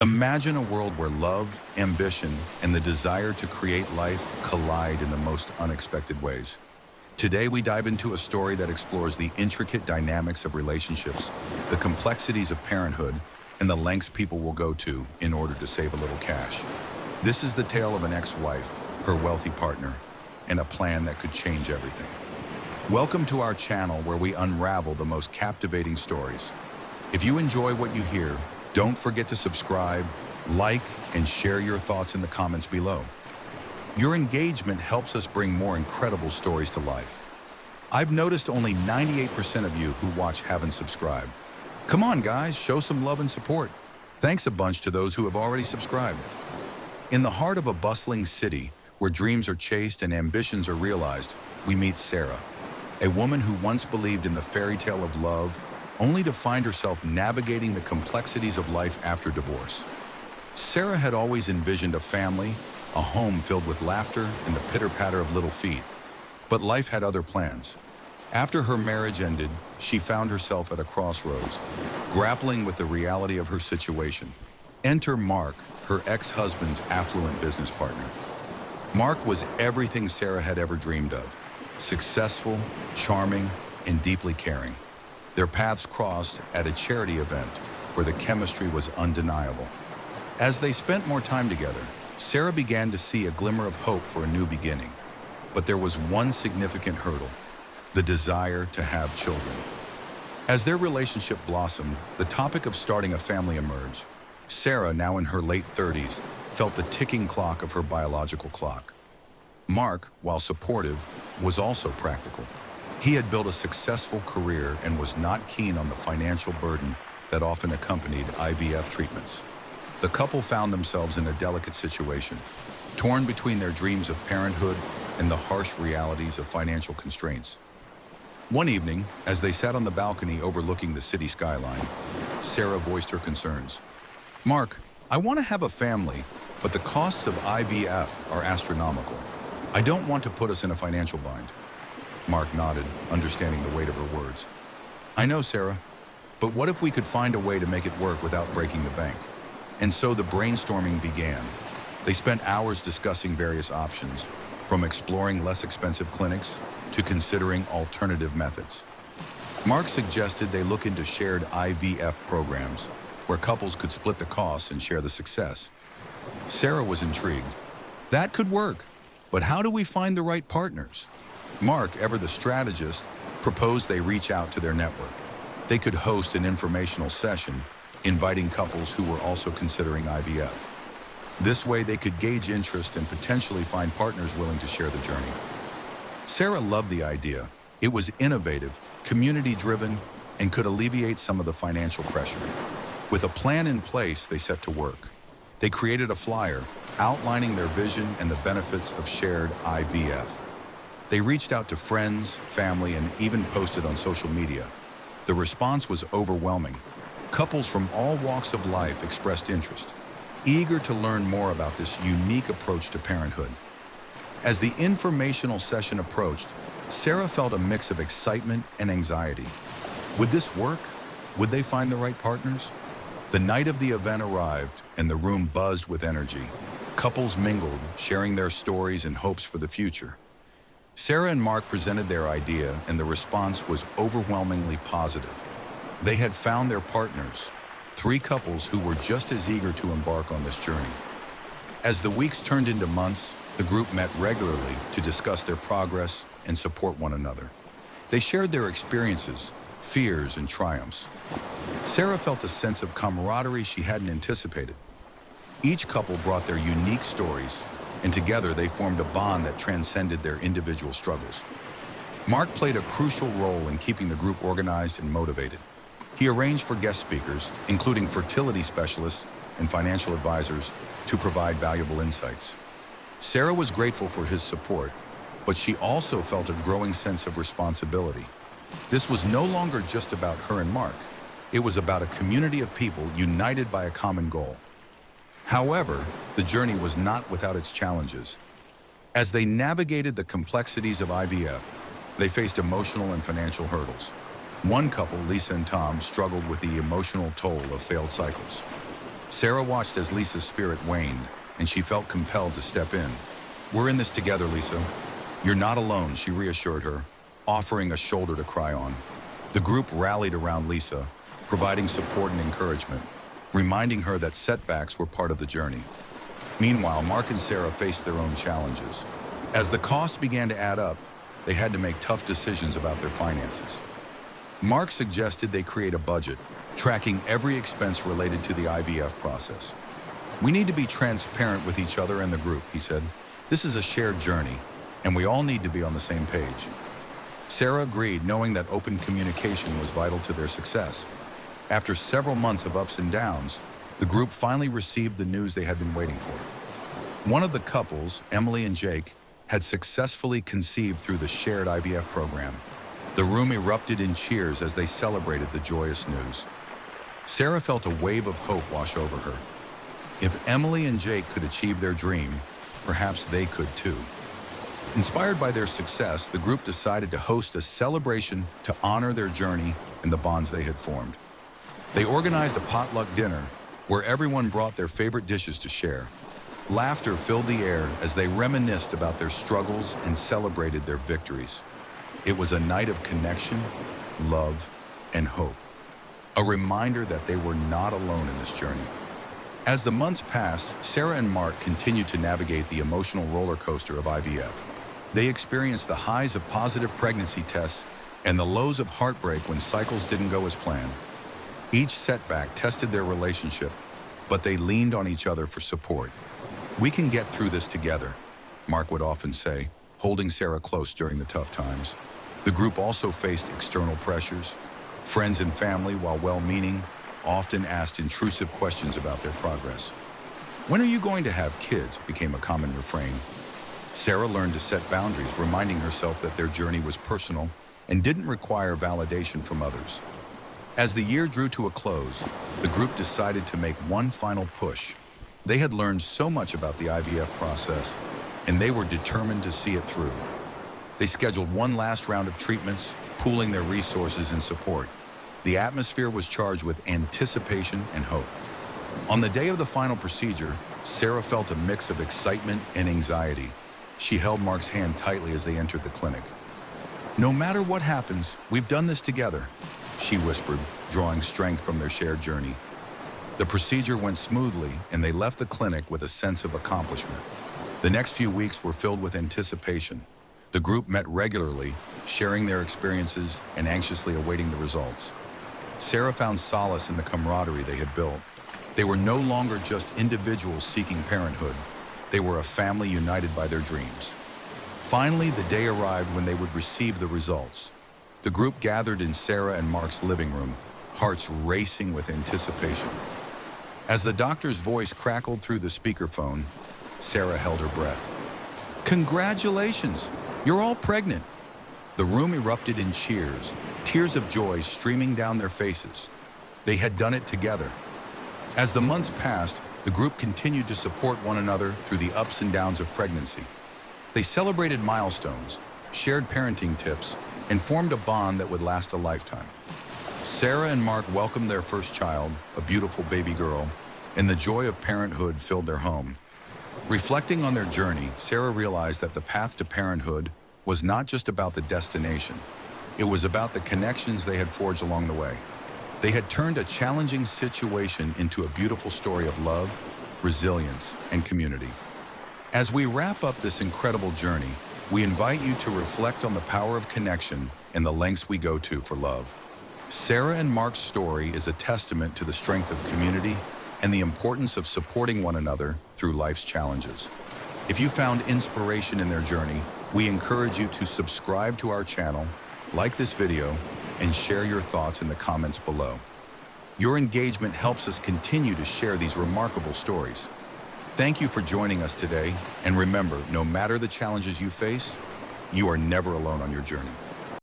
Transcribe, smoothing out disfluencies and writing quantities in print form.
Imagine a world where love, ambition, and the desire to create life collide in the most unexpected ways. Today, we dive into a story that explores the intricate dynamics of relationships, the complexities of parenthood, and the lengths people will go to in order to save a little cash. This is the tale of an ex-wife, her wealthy partner, and a plan that could change everything. Welcome to our channel where we unravel the most captivating stories. If you enjoy what you hear, don't forget to subscribe, like, and share your thoughts in the comments below. Your engagement helps us bring more incredible stories to life. I've noticed only 98% of you who watch haven't subscribed. Come on, guys, show some love and support. Thanks a bunch to those who have already subscribed. In the heart of a bustling city, where dreams are chased and ambitions are realized, we meet Sarah, a woman who once believed in the fairy tale of love, only to find herself navigating the complexities of life after divorce. Sarah had always envisioned a family, a home filled with laughter and the pitter-patter of little feet. But life had other plans. After her marriage ended, she found herself at a crossroads, grappling with the reality of her situation. Enter Mark, her ex-husband's affluent business partner. Mark was everything Sarah had ever dreamed of: successful, charming, and deeply caring. Their paths crossed at a charity event where the chemistry was undeniable. As they spent more time together, Sarah began to see a glimmer of hope for a new beginning. But there was one significant hurdle: the desire to have children. As their relationship blossomed, the topic of starting a family emerged. Sarah, now in her late 30s, felt the ticking clock of her biological clock. Mark, while supportive, was also practical. He had built a successful career and was not keen on the financial burden that often accompanied IVF treatments. The couple found themselves in a delicate situation, torn between their dreams of parenthood and the harsh realities of financial constraints. One evening, as they sat on the balcony overlooking the city skyline, Sarah voiced her concerns. "Mark, I want to have a family, but the costs of IVF are astronomical. I don't want to put us in a financial bind." Mark nodded, understanding the weight of her words. "I know, Sarah, but what if we could find a way to make it work without breaking the bank?" And so the brainstorming began. They spent hours discussing various options, from exploring less expensive clinics to considering alternative methods. Mark suggested they look into shared IVF programs, where couples could split the costs and share the success. Sarah was intrigued. That could work, but how do we find the right partners? Mark, ever the strategist, proposed they reach out to their network. They could host an informational session, inviting couples who were also considering IVF. This way they could gauge interest and potentially find partners willing to share the journey. Sarah loved the idea. It was innovative, community-driven, and could alleviate some of the financial pressure. With a plan in place, they set to work. They created a flyer outlining their vision and the benefits of shared IVF. They reached out to friends, family, and even posted on social media. The response was overwhelming. Couples from all walks of life expressed interest, eager to learn more about this unique approach to parenthood. As the informational session approached, Sarah felt a mix of excitement and anxiety. Would this work? Would they find the right partners? The night of the event arrived, and the room buzzed with energy. Couples mingled, sharing their stories and hopes for the future. Sarah and Mark presented their idea, and the response was overwhelmingly positive. They had found their partners, 3 couples who were just as eager to embark on this journey. As the weeks turned into months, the group met regularly to discuss their progress and support one another. They shared their experiences, fears, and triumphs. Sarah felt a sense of camaraderie she hadn't anticipated. Each couple brought their unique stories, and together they formed a bond that transcended their individual struggles. Mark played a crucial role in keeping the group organized and motivated. He arranged for guest speakers, including fertility specialists and financial advisors, to provide valuable insights. Sarah was grateful for his support, but she also felt a growing sense of responsibility. This was no longer just about her and Mark. It was about a community of people united by a common goal. However, the journey was not without its challenges. As they navigated the complexities of IVF, they faced emotional and financial hurdles. One couple, Lisa and Tom, struggled with the emotional toll of failed cycles. Sarah watched as Lisa's spirit waned, and she felt compelled to step in. "We're in this together, Lisa. You're not alone," she reassured her, offering a shoulder to cry on. The group rallied around Lisa, providing support and encouragement, reminding her that setbacks were part of the journey. Meanwhile, Mark and Sarah faced their own challenges. As the costs began to add up, they had to make tough decisions about their finances. Mark suggested they create a budget, tracking every expense related to the IVF process. "We need to be transparent with each other and the group," he said. "This is a shared journey, and we all need to be on the same page." Sarah agreed, knowing that open communication was vital to their success. After several months of ups and downs, the group finally received the news they had been waiting for. One of the couples, Emily and Jake, had successfully conceived through the shared IVF program. The room erupted in cheers as they celebrated the joyous news. Sarah felt a wave of hope wash over her. If Emily and Jake could achieve their dream, perhaps they could too. Inspired by their success, the group decided to host a celebration to honor their journey and the bonds they had formed. They organized a potluck dinner where everyone brought their favorite dishes to share. Laughter filled the air as they reminisced about their struggles and celebrated their victories. It was a night of connection, love, and hope. A reminder that they were not alone in this journey. As the months passed, Sarah and Mark continued to navigate the emotional roller coaster of IVF. They experienced the highs of positive pregnancy tests and the lows of heartbreak when cycles didn't go as planned. Each setback tested their relationship, but they leaned on each other for support. "We can get through this together," Mark would often say, holding Sarah close during the tough times. The group also faced external pressures. Friends and family, while well-meaning, often asked intrusive questions about their progress. "When are you going to have kids?" became a common refrain. Sarah learned to set boundaries, reminding herself that their journey was personal and didn't require validation from others. As the year drew to a close, the group decided to make one final push. They had learned so much about the IVF process, and they were determined to see it through. They scheduled one last round of treatments, pooling their resources and support. The atmosphere was charged with anticipation and hope. On the day of the final procedure, Sarah felt a mix of excitement and anxiety. She held Mark's hand tightly as they entered the clinic. "No matter what happens, we've done this together," she whispered, drawing strength from their shared journey. The procedure went smoothly, and they left the clinic with a sense of accomplishment. The next few weeks were filled with anticipation. The group met regularly, sharing their experiences and anxiously awaiting the results. Sarah found solace in the camaraderie they had built. They were no longer just individuals seeking parenthood. They were a family united by their dreams. Finally, the day arrived when they would receive the results. The group gathered in Sarah and Mark's living room, hearts racing with anticipation. As the doctor's voice crackled through the speakerphone, Sarah held her breath. "Congratulations! You're all pregnant!" The room erupted in cheers, tears of joy streaming down their faces. They had done it together. As the months passed, the group continued to support one another through the ups and downs of pregnancy. They celebrated milestones, shared parenting tips, and formed a bond that would last a lifetime. Sarah and Mark welcomed their first child, a beautiful baby girl, and the joy of parenthood filled their home. Reflecting on their journey, Sarah realized that the path to parenthood was not just about the destination. It was about the connections they had forged along the way. They had turned a challenging situation into a beautiful story of love, resilience, and community. As we wrap up this incredible journey, we invite you to reflect on the power of connection and the lengths we go to for love. Sarah and Mark's story is a testament to the strength of community and the importance of supporting one another through life's challenges. If you found inspiration in their journey, we encourage you to subscribe to our channel, like this video, and share your thoughts in the comments below. Your engagement helps us continue to share these remarkable stories. Thank you for joining us today, and remember, no matter the challenges you face, you are never alone on your journey.